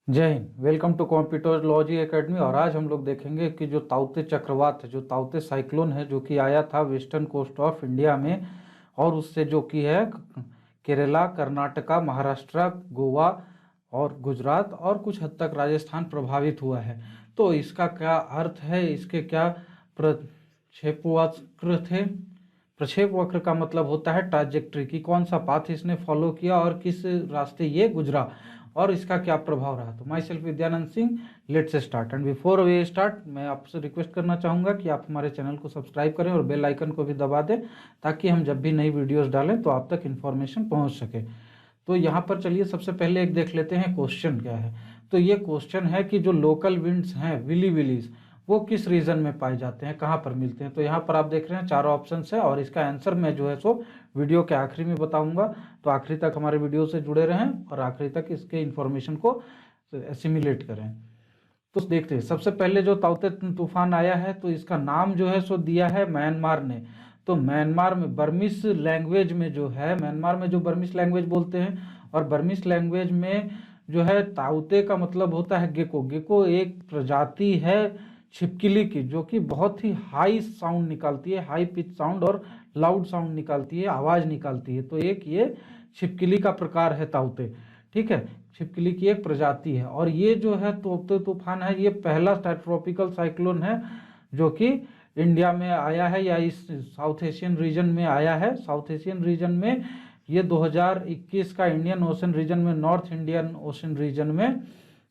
जय हिंद। Welcome to Computerology Academy. और आज हम लोग देखेंगे कि जो ताउते चक्रवात है, जो ताउते साइक्लोन है, जो कि आया था वेस्टर्न कोस्ट ऑफ इंडिया में, और उससे जो कि है केरला, कर्नाटका, महाराष्ट्र, गोवा और गुजरात और कुछ हद तक राजस्थान प्रभावित हुआ है। तो इसका क्या अर्थ है, इसके क्या प्रक्षेपवक्र थे। प्रक्षेप वक्र का मतलब होता है ट्राजेक्ट्री की, कौन सा पाथ इसने फॉलो किया और किस रास्ते ये गुजरा और इसका क्या प्रभाव रहा। तो myself Vidyanand Singh, let's start. And before we start, मैं आपसे रिक्वेस्ट करना चाहूँगा कि आप हमारे चैनल को सब्सक्राइब करें और बेल आइकन को भी दबा दें, ताकि हम जब भी नई वीडियोस डालें तो आप तक इन्फॉर्मेशन पहुँच सके। तो यहाँ पर चलिए सबसे पहले एक देख लेते हैं क्वेश्चन क्या है। तो ये क्वेश्चन है कि जो लोकल विंड्स हैं, विली विलीज, वो किस रीजन में पाए जाते हैं, कहाँ पर मिलते हैं। तो यहाँ पर आप देख रहे हैं चारों ऑप्शन है, और इसका आंसर मैं जो है सो वीडियो के आखिरी में बताऊंगा। तो आखिरी तक हमारे वीडियो से जुड़े रहें और आखिरी तक इसके इन्फॉर्मेशन को एसिमिलेट करें। तो देखते हैं, सबसे पहले जो ताउते तूफान आया है, तो इसका नाम जो है सो दिया है म्यांमार ने। तो म्यांमार में बर्मिश लैंग्वेज में जो है, म्यांमार में जो बर्मिश लैंग्वेज बोलते हैं, और बर्मिश लैंग्वेज में जो है ताउते का मतलब होता है गेको। गेको एक प्रजाति है छिपकली की, जो कि बहुत ही हाई साउंड निकालती है, हाई पिच साउंड और लाउड साउंड निकालती है, आवाज निकालती है। तो एक ये छिपकली का प्रकार है ताउते, ठीक है, छिपकली की एक प्रजाति है। और ये जो है ताउते तूफान है, ये पहला ट्रॉपिकल साइक्लोन है जो कि इंडिया में आया है, या इस साउथ एशियन रीजन में आया है। साउथ एशियन रीजन में ये 2021 का इंडियन ओशन रीजन में, नॉर्थ इंडियन ओशन रीजन में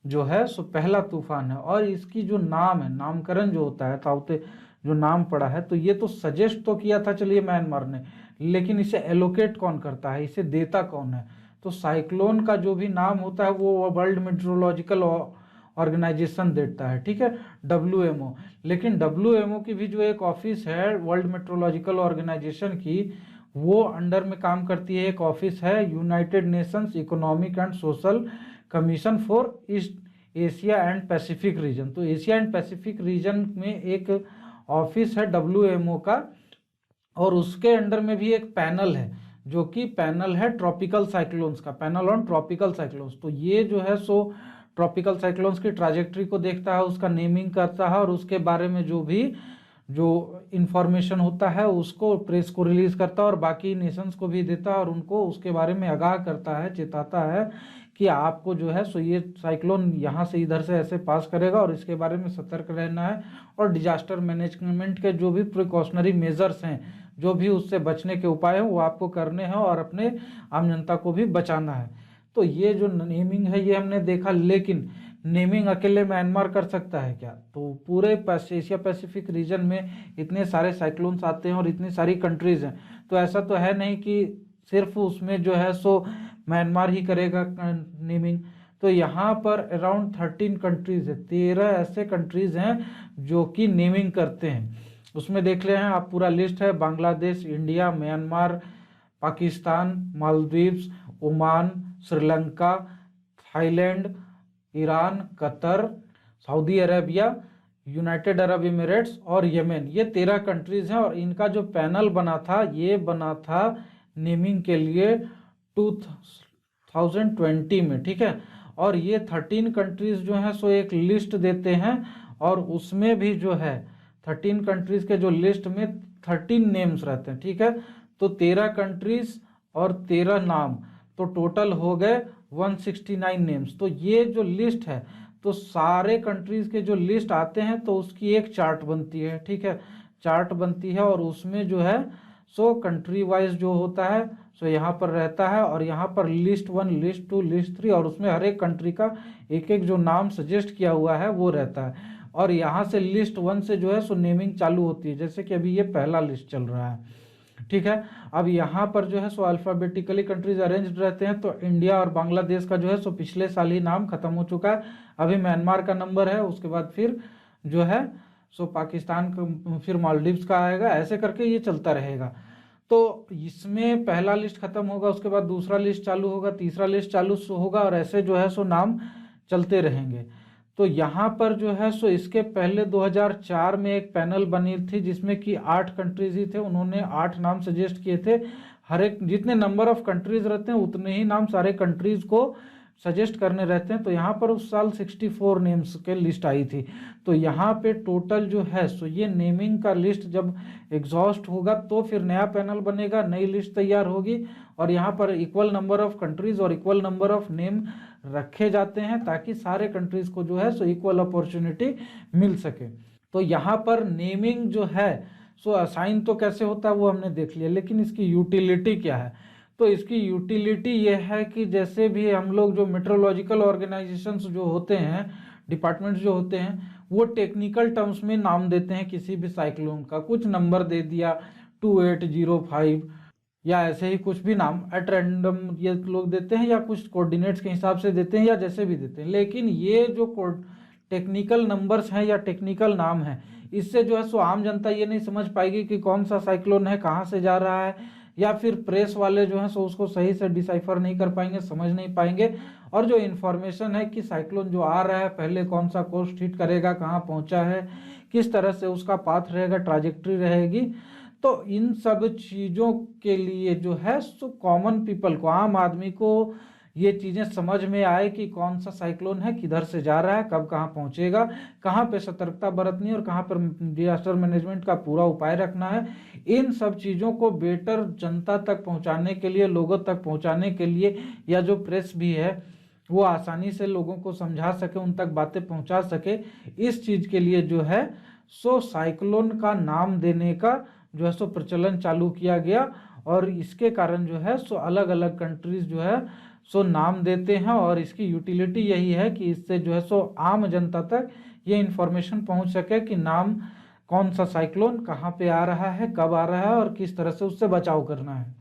जो है सो पहला तूफान है। और इसकी जो नाम है, नामकरण जो होता है, ताउते जो नाम पड़ा है, तो ये तो सजेस्ट तो किया था चलिए म्यांमार ने, लेकिन इसे एलोकेट कौन करता है, इसे देता कौन है। तो साइक्लोन का जो भी नाम होता है वो वर्ल्ड मेट्रोलॉजिकल ऑर्गेनाइजेशन देता है, ठीक है, WMO। लेकिन WMO की भी जो एक ऑफिस है वर्ल्ड मेट्रोलॉजिकल ऑर्गेनाइजेशन की, वो अंडर में काम करती है। एक ऑफिस है United Nations economic and social commission for east Asia and Pacific region. तो एशिया एंड पैसिफिक रीजन में एक ऑफिस है WMO का, और उसके अंडर में भी एक पैनल है, जो कि पैनल है ट्रॉपिकल साइक्लोन्स का, पैनल ऑन ट्रॉपिकल साइक्लोन्स। तो ये जो है सो ट्रॉपिकल साइक्लोन्स की ट्राजेक्ट्री को देखता है, उसका नेमिंग करता है, और उसके बारे में जो भी जो इंफॉर्मेशन होता है उसको प्रेस को रिलीज करता है, और बाकी नेशंस को भी देता है, और उनको उसके बारे में आगाह करता है, चेताता है कि आपको जो है सो ये साइक्लोन यहाँ से इधर से ऐसे पास करेगा और इसके बारे में सतर्क रहना है। और डिजास्टर मैनेजमेंट के जो भी प्रिकॉशनरी मेजर्स हैं, जो भी उससे बचने के उपाय हैं, वो आपको करने हैं और अपने आम जनता को भी बचाना है। तो ये जो नेमिंग है ये हमने देखा, लेकिन नेमिंग अकेले म्यांमार कर सकता है क्या? तो पूरे एशिया पैसिफिक रीजन में इतने सारे साइक्लोन्स आते हैं और इतनी सारी कंट्रीज हैं, तो ऐसा तो है नहीं कि सिर्फ उसमें जो है सो म्यांमार ही करेगा नेमिंग। तो यहाँ पर अराउंड 13 कंट्रीज है, 13 ऐसे कंट्रीज हैं जो कि नेमिंग करते हैं। उसमें देख ले हैं आप, पूरा लिस्ट है, Bangladesh, India, Myanmar, Pakistan, Maldives, Oman, Sri Lanka, Thailand, Iran, Qatar, Saudi Arabia, United Arab emirates और यमन। ये 13 कंट्रीज हैं, और इनका जो पैनल बना था, ये बना था नेमिंग के लिए 2020 में, ठीक है। और ये 13 कंट्रीज जो हैं सो एक लिस्ट देते हैं, और उसमें भी जो है 13 कंट्रीज के जो लिस्ट में 13 नेम्स रहते हैं, ठीक है। तो 13 कंट्रीज और 13 नाम, तो टोटल हो गए 169 नेम्स। तो ये जो लिस्ट है, तो सारे कंट्रीज के जो लिस्ट आते हैं तो उसकी एक चार्ट बनती है, ठीक है, चार्ट बनती है, और उसमें जो है सो कंट्री वाइज जो होता है सो यहाँ पर रहता है, और यहाँ पर लिस्ट 1, लिस्ट 2, लिस्ट 3, और उसमें हर एक कंट्री का एक एक जो नाम सजेस्ट किया हुआ है वो रहता है। और यहाँ से लिस्ट 1 से जो है सो नेमिंग चालू होती है, जैसे कि अभी ये पहला लिस्ट चल रहा है, ठीक है। अब यहाँ पर जो है सो अल्फाबेटिकली कंट्रीज अरेंज्ड रहते हैं। तो इंडिया और बांग्लादेश का जो है सो पिछले साल ही नाम खत्म हो चुका है, अभी म्यांमार का नंबर है, उसके बाद फिर जो है सो पाकिस्तान का, फिर मालदीव्स का आएगा, ऐसे करके ये चलता रहेगा। तो इसमें पहला लिस्ट खत्म होगा, उसके बाद दूसरा लिस्ट चालू होगा, तीसरा लिस्ट चालू होगा, और ऐसे जो है सो नाम चलते रहेंगे। तो यहाँ पर जो है सो इसके पहले 2004 में एक पैनल बनी थी, जिसमें कि 8 कंट्रीज ही थे, उन्होंने 8 नाम सजेस्ट किए थे। हर एक जितने नंबर ऑफ कंट्रीज रहते हैं उतने ही नाम सारे कंट्रीज को सजेस्ट करने रहते हैं। तो यहाँ पर उस साल 64 नेम्स के लिस्ट आई थी। तो यहाँ पे टोटल जो है सो ये नेमिंग का लिस्ट जब एग्जॉस्ट होगा तो फिर नया पैनल बनेगा, नई लिस्ट तैयार होगी, और यहाँ पर इक्वल नंबर ऑफ कंट्रीज और इक्वल नंबर ऑफ नेम रखे जाते हैं ताकि सारे कंट्रीज को जो है सो इक्वल अपॉर्चुनिटी मिल सके। तो यहाँ पर नेमिंग जो है सो असाइन तो कैसे होता है वो हमने देख लिया, लेकिन इसकी यूटिलिटी क्या है? तो इसकी यूटिलिटी ये है कि जैसे भी हम लोग जो मेट्रोलॉजिकल ऑर्गेनाइजेशंस जो होते हैं, डिपार्टमेंट्स जो होते हैं, वो टेक्निकल टर्म्स में नाम देते हैं किसी भी साइक्लोन का, कुछ नंबर दे दिया 2805 या ऐसे ही कुछ भी नाम एट रैंडम ये लोग देते हैं, या कुछ कोऑर्डिनेट्स के हिसाब से देते हैं, या जैसे भी देते हैं। लेकिन ये जो टेक्निकल नंबर्स हैं या टेक्निकल नाम है, इससे जो है सो आम जनता ये नहीं समझ पाएगी कि कौन सा साइक्लोन है, कहाँ से जा रहा है, या फिर प्रेस वाले जो हैं सो उसको सही से डिसाइफर नहीं कर पाएंगे, समझ नहीं पाएंगे। और जो इन्फॉर्मेशन है कि साइक्लोन जो आ रहा है पहले कौन सा कोस्ट हिट करेगा, कहाँ पहुंचा है, किस तरह से उसका पाथ रहेगा, ट्राजेक्ट्री रहेगी, तो इन सब चीज़ों के लिए जो है सो कॉमन पीपल को, आम आदमी को ये चीज़ें समझ में आए कि कौन सा साइक्लोन है, किधर से जा रहा है, कब कहाँ पहुँचेगा, कहाँ पे सतर्कता बरतनी है और कहाँ पर डिजास्टर मैनेजमेंट का पूरा उपाय रखना है। इन सब चीज़ों को बेटर जनता तक पहुँचाने के लिए, लोगों तक पहुँचाने के लिए, या जो प्रेस भी है वो आसानी से लोगों को समझा सके, उन तक बातें पहुँचा सके, इस चीज़ के लिए जो है सो साइक्लोन का नाम देने का जो है सो प्रचलन चालू किया गया। और इसके कारण जो है सो अलग अलग कंट्रीज जो है सो नाम देते हैं। और इसकी यूटिलिटी यही है कि इससे जो है सो आम जनता तक ये इन्फॉर्मेशन पहुंच सके कि नाम कौन सा साइक्लोन कहाँ पे आ रहा है, कब आ रहा है और किस तरह से उससे बचाव करना है।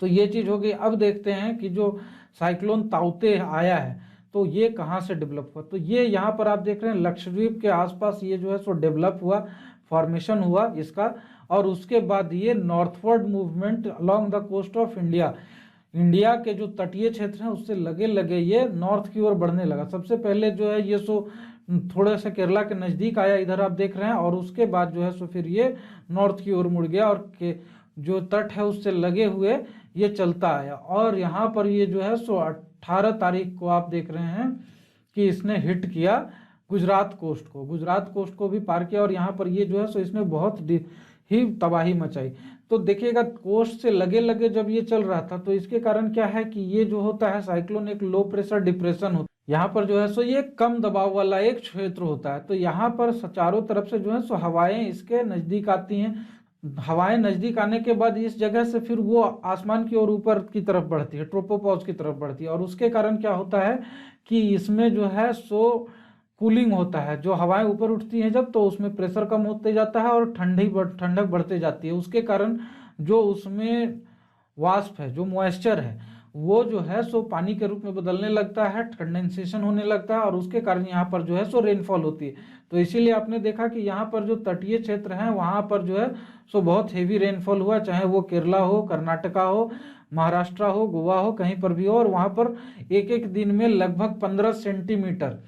तो ये चीज़ होगी। अब देखते हैं कि जो साइक्लोन ताउते आया है तो ये कहाँ से डेवलप हुआ। तो ये यहाँ पर आप देख रहे हैं लक्षद्वीप के आसपास ये जो है सो डेवलप हुआ, फॉर्मेशन हुआ इसका। और उसके बाद ये northward movement along the coast of India, India के जो तटीय क्षेत्र हैं उससे लगे लगे ये नॉर्थ की ओर बढ़ने लगा। सबसे पहले जो है ये सो थोड़ा सा केरला के नज़दीक आया, इधर आप देख रहे हैं, और उसके बाद जो है सो फिर ये नॉर्थ की ओर मुड़ गया और के जो तट है उससे लगे हुए ये चलता आया। और यहाँ पर ये जो है सो 18 तारीख को आप देख रहे हैं कि इसने हिट किया गुजरात कोस्ट को, गुजरात कोस्ट को भी पार किया। और यहाँ पर ये जो है सो इसने बहुत ही तबाही मचाई। तो देखिएगा कोस्ट से लगे लगे जब ये चल रहा था तो इसके कारण क्या है कि ये जो होता है साइक्लोन एक लो प्रेशर डिप्रेशन होता है। यहाँ पर जो है सो ये कम दबाव वाला एक क्षेत्र होता है। तो यहाँ पर चारों तरफ से जो है सो हवाएं इसके नज़दीक आती हैं। हवाएं नज़दीक आने के बाद इस जगह से फिर वो आसमान की ओर ऊपर की तरफ बढ़ती है, ट्रोपोपॉज की तरफ बढ़ती है। और उसके कारण क्या होता है कि इसमें जो है सो कूलिंग होता है, जो हवाएं ऊपर उठती हैं जब, तो उसमें प्रेशर कम होते जाता है और ठंडक बढ़ते जाती है। उसके कारण जो उसमें वाष्प है, जो मॉइस्चर है, वो जो है सो पानी के रूप में बदलने लगता है, कंडेंसेशन होने लगता है, और उसके कारण यहाँ पर जो है सो रेनफॉल होती है। तो इसीलिए आपने देखा कि यहाँ पर जो तटीय क्षेत्र हैं वहाँ पर जो है सो बहुत हेवी रेनफॉल हुआ, चाहे वो केरला हो, कर्नाटका हो, महाराष्ट्र हो, गोवा हो, कहीं पर भी हो। और वहाँ पर एक एक दिन में लगभग 15 सेंटीमीटर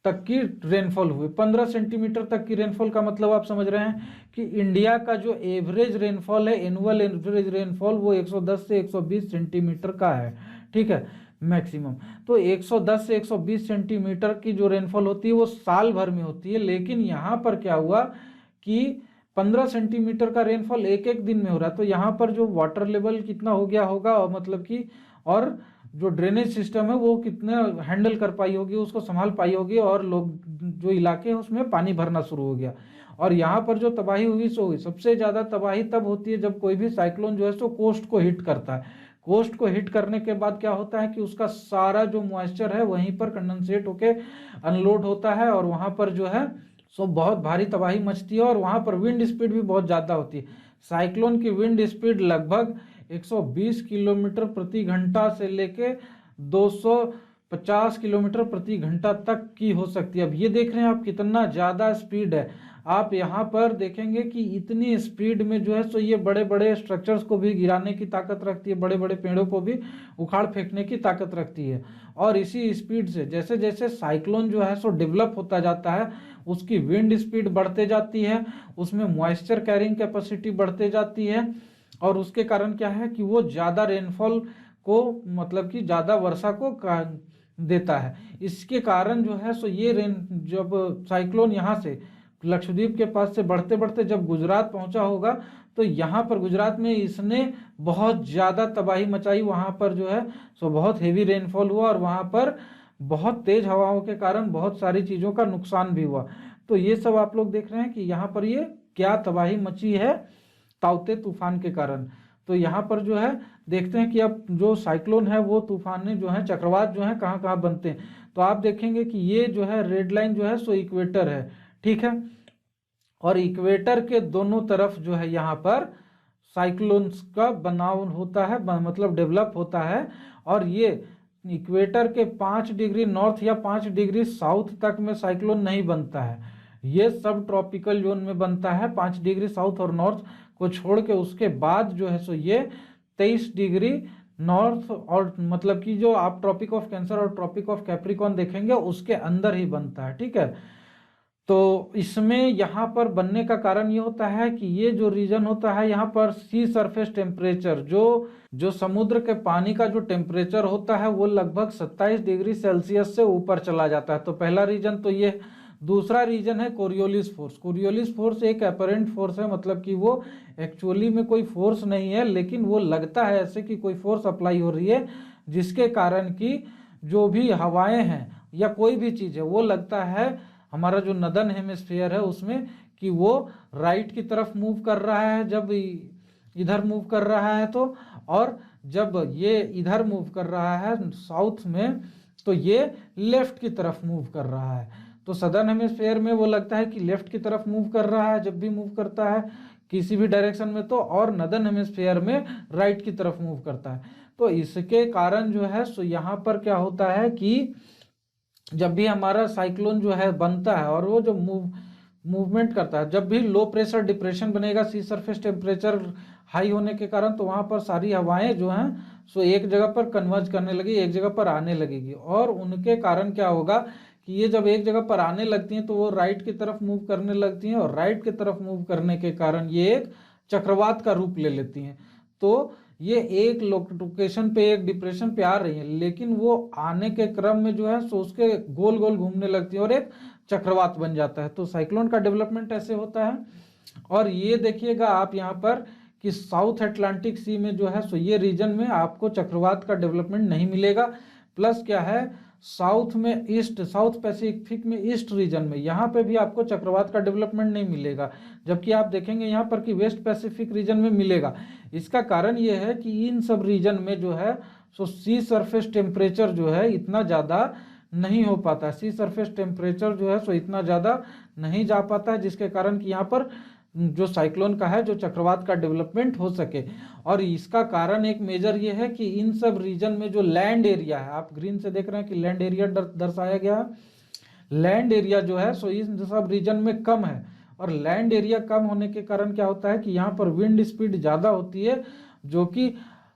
तक की रेनफॉल हुई। 15 सेंटीमीटर तक की रेनफॉल का मतलब आप समझ रहे हैं कि इंडिया का जो एवरेज रेनफॉल है, एनुअल एवरेज रेनफॉल, वो 110 से 120 सेंटीमीटर का है, ठीक है, मैक्सिमम। तो 110 से 120 सेंटीमीटर की जो रेनफॉल होती है वो साल भर में होती है। लेकिन यहाँ पर क्या हुआ कि 15 सेंटीमीटर का रेनफॉल एक एक दिन में हो रहा है। तो यहाँ पर जो वाटर लेवल कितना हो गया होगा, और मतलब कि और जो ड्रेनेज सिस्टम है वो कितने हैंडल कर पाई होगी, उसको संभाल पाई होगी, और लोग जो इलाके हैं उसमें पानी भरना शुरू हो गया। और यहाँ पर जो तबाही हुई सो हुई। सबसे ज़्यादा तबाही तब होती है जब कोई भी साइक्लोन जो है सो कोस्ट को हिट करता है। कोस्ट को हिट करने के बाद क्या होता है कि उसका सारा जो मॉइस्चर है वहीं पर कंडेंसेट होके अनलोड होता है, और वहाँ पर जो है सो बहुत भारी तबाही मचती है। और वहाँ पर विंड स्पीड भी बहुत ज़्यादा होती है। साइक्लोन की विंड स्पीड लगभग 120 किलोमीटर प्रति घंटा से लेके 250 किलोमीटर प्रति घंटा तक की हो सकती है। अब ये देख रहे हैं आप कितना ज़्यादा स्पीड है। आप यहाँ पर देखेंगे कि इतनी स्पीड में जो है सो ये बड़े बड़े स्ट्रक्चर्स को भी गिराने की ताकत रखती है, बड़े बड़े पेड़ों को भी उखाड़ फेंकने की ताकत रखती है। और इसी स्पीड से जैसे जैसे साइक्लोन जो है सो डेवलप होता जाता है, उसकी विंड स्पीड बढ़ते जाती है, उसमें मॉइस्चर कैरिंग कैपेसिटी बढ़ते जाती है, और उसके कारण क्या है कि वो ज़्यादा रेनफॉल को मतलब कि ज़्यादा वर्षा को देता है। इसके कारण जो है सो ये रेन जब साइक्लोन यहाँ से लक्षद्वीप के पास से बढ़ते बढ़ते जब गुजरात पहुंचा होगा तो यहाँ पर गुजरात में इसने बहुत ज़्यादा तबाही मचाई। वहाँ पर जो है सो बहुत हेवी रेनफॉल हुआ और वहाँ पर बहुत तेज हवाओं के कारण बहुत सारी चीज़ों का नुकसान भी हुआ। तो ये सब आप लोग देख रहे हैं कि यहाँ पर ये क्या तबाही मची है ताउते तूफान के कारण। तो यहाँ पर जो है देखते हैं कि अब जो साइक्लोन है वो तूफान जो है चक्रवात जो है कहाँ कहाँ बनते हैं। तो आप देखेंगे कि ये जो है रेड लाइन जो है सो इक्वेटर है, ठीक है, और इक्वेटर के दोनों तरफ जो है यहाँ पर साइक्लोन्स का बनाव होता है, मतलब डेवलप होता है। और ये इक्वेटर के 5 डिग्री नॉर्थ या 5 डिग्री साउथ तक में साइक्लोन नहीं बनता है, ये सब ट्रॉपिकल जोन में बनता है 5 डिग्री साउथ और नॉर्थ को छोड़ के। उसके बाद जो है सो ये 23 डिग्री नॉर्थ और मतलब कि जो आप ट्रॉपिक ऑफ कैंसर और ट्रॉपिक ऑफ कैप्रिकॉर्न देखेंगे उसके अंदर ही बनता है, ठीक है। तो इसमें यहाँ पर बनने का कारण ये होता है कि ये जो रीजन होता है यहाँ पर सी सरफेस टेम्परेचर जो समुद्र के पानी का जो टेम्परेचर होता है वो लगभग 27 डिग्री सेल्सियस से ऊपर चला जाता है। तो पहला रीजन तो ये। दूसरा रीजन है कोरियोलिस फोर्स। कोरियोलिस फोर्स एक अपरेंट फोर्स है, मतलब कि वो एक्चुअली में कोई फोर्स नहीं है, लेकिन वो लगता है ऐसे कि कोई फोर्स अप्लाई हो रही है, जिसके कारण कि जो भी हवाएं हैं या कोई भी चीज़ है वो लगता है हमारा जो नदन हेमिस्फीयर है उसमें कि वो राइट की तरफ मूव कर रहा है जब इधर मूव कर रहा है तो, और जब ये इधर मूव कर रहा है साउथ में तो ये लेफ्ट की तरफ मूव कर रहा है। तो सदर्न हेमिस्फीयर में वो लगता है कि लेफ्ट की तरफ मूव कर रहा है जब भी मूव करता है किसी भी डायरेक्शन में तो, और नदर्न हेमिस्फीयर में राइट की तरफ मूव करता है। तो इसके कारण जो है सो यहाँ पर क्या होता है कि जब भी हमारा साइक्लोन जो है बनता है और वो जो मूवमेंट करता है, जब भी लो प्रेशर डिप्रेशन बनेगा सी सरफेस टेम्परेचर हाई होने के कारण, तो वहाँ पर सारी हवाएं जो हैं सो एक जगह पर कन्वर्ज करने लगी, एक जगह पर आने लगेगी। और उनके कारण क्या होगा कि ये जब एक जगह पर आने लगती हैं तो वो राइट की तरफ मूव करने लगती हैं, और राइट की तरफ मूव करने के कारण ये एक चक्रवात का रूप ले लेती हैं। तो ये एक लोकेशन पे एक डिप्रेशन पे आ रही है, लेकिन वो आने के क्रम में जो है सो उसके गोल गोल घूमने लगती है और एक चक्रवात बन जाता है। तो साइक्लोन का डेवलपमेंट ऐसे होता है। और ये देखिएगा आप यहाँ पर कि साउथ अटलांटिक सी में जो है सो ये रीजन में आपको चक्रवात का डेवलपमेंट नहीं मिलेगा। प्लस क्या है, साउथ में ईस्ट, साउथ पैसिफिक में ईस्ट रीजन में यहाँ पे भी आपको चक्रवात का डेवलपमेंट नहीं मिलेगा, जबकि आप देखेंगे यहाँ पर कि वेस्ट पैसिफिक रीजन में मिलेगा। इसका कारण ये है कि इन सब रीजन में जो है सो सी सरफेस टेम्परेचर जो है इतना ज़्यादा नहीं हो पाता, सी सरफेस टेम्परेचर जो है सो इतना ज़्यादा नहीं जा पाता है, जिसके कारण कि यहाँ पर जो साइक्लोन का है जो चक्रवात का डेवलपमेंट हो सके। और इसका कारण एक मेजर ये है कि इन सब रीजन में जो लैंड एरिया है, आप ग्रीन से देख रहे हैं कि लैंड एरिया दर्शाया गया है, लैंड एरिया जो है सो इन सब रीजन में कम है। और लैंड एरिया कम होने के कारण क्या होता है कि यहाँ पर विंड स्पीड ज़्यादा होती है, जो कि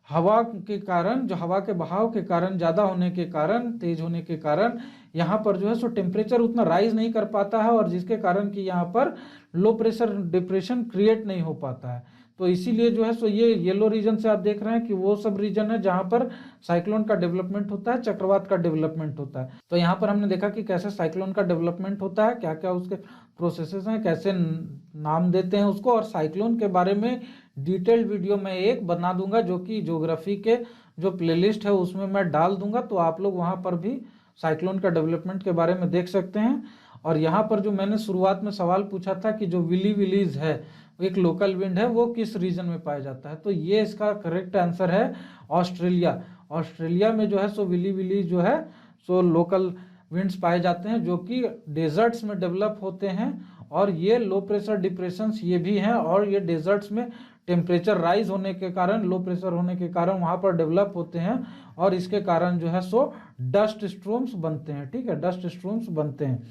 हवा के कारण, जो हवा के बहाव के कारण ज़्यादा होने के कारण, तेज होने के कारण यहाँ पर जो है सो टेम्परेचर उतना राइज नहीं कर पाता है, और जिसके कारण कि यहाँ पर लो प्रेशर डिप्रेशन क्रिएट नहीं हो पाता है। तो इसीलिए जो है सो ये येलो रीजन से आप देख रहे हैं कि वो सब रीजन है जहाँ पर साइक्लोन का डेवलपमेंट होता है, चक्रवात का डेवलपमेंट होता है। तो यहाँ पर हमने देखा कि कैसे साइक्लोन का डेवलपमेंट होता है, क्या क्या उसके प्रोसेसेस हैं, कैसे नाम देते हैं उसको। और साइक्लोन के बारे में डिटेल्ड वीडियो मैं एक बना दूंगा, जो कि ज्योग्राफी के जो प्लेलिस्ट है उसमें मैं डाल दूंगा, तो आप लोग वहाँ पर भी साइक्लोन का डेवलपमेंट के बारे में देख सकते हैं। और यहाँ पर जो मैंने शुरुआत में सवाल पूछा था कि जो विली विलीज है एक लोकल विंड है, वो किस रीजन में पाया जाता है, तो ये इसका करेक्ट आंसर है ऑस्ट्रेलिया। ऑस्ट्रेलिया में जो है सो विली विलीज जो है सो लोकल विंड्स पाए जाते हैं, जो कि डेजर्ट्स में डेवलप होते हैं। और ये लो प्रेशर डिप्रेशंस ये भी हैं, और ये डेजर्ट्स में टेम्परेचर राइज होने के कारण, लो प्रेशर होने के कारण वहाँ पर डेवलप होते हैं, और इसके कारण जो है सो डस्ट स्ट्रोम्स बनते हैं, ठीक है, डस्ट स्ट्रोम्स बनते हैं।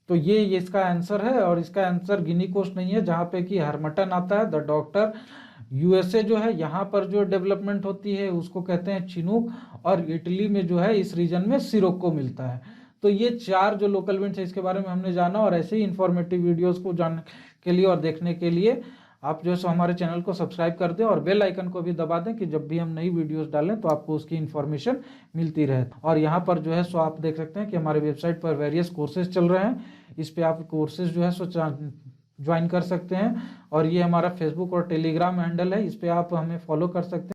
तो ये इसका आंसर है। और इसका आंसर गिनी कोस्ट नहीं है जहाँ पे कि हर्मटन आता है, द डॉक्टर। यूएसए जो है यहाँ पर जो डेवलपमेंट होती है उसको कहते हैं चिनूक, और इटली में जो है इस रीजन में सिरोक्को मिलता है। तो ये 4 जो लोकल विंड्स है इसके बारे में हमने जाना। और ऐसे ही इंफॉर्मेटिव वीडियोस को जानने के लिए और देखने के लिए आप जो है सो हमारे चैनल को सब्सक्राइब कर दें और बेल आइकन को भी दबा दें कि जब भी हम नई वीडियोस डालें तो आपको उसकी इन्फॉर्मेशन मिलती रहे। और यहाँ पर जो है सो आप देख सकते हैं कि हमारे वेबसाइट पर वेरियस कोर्सेज चल रहे हैं, इस पर आप कोर्सेज जो है सो ज्वाइन कर सकते हैं। और ये हमारा फेसबुक और टेलीग्राम हैंडल है, इस पर आप हमें फॉलो कर सकते हैं।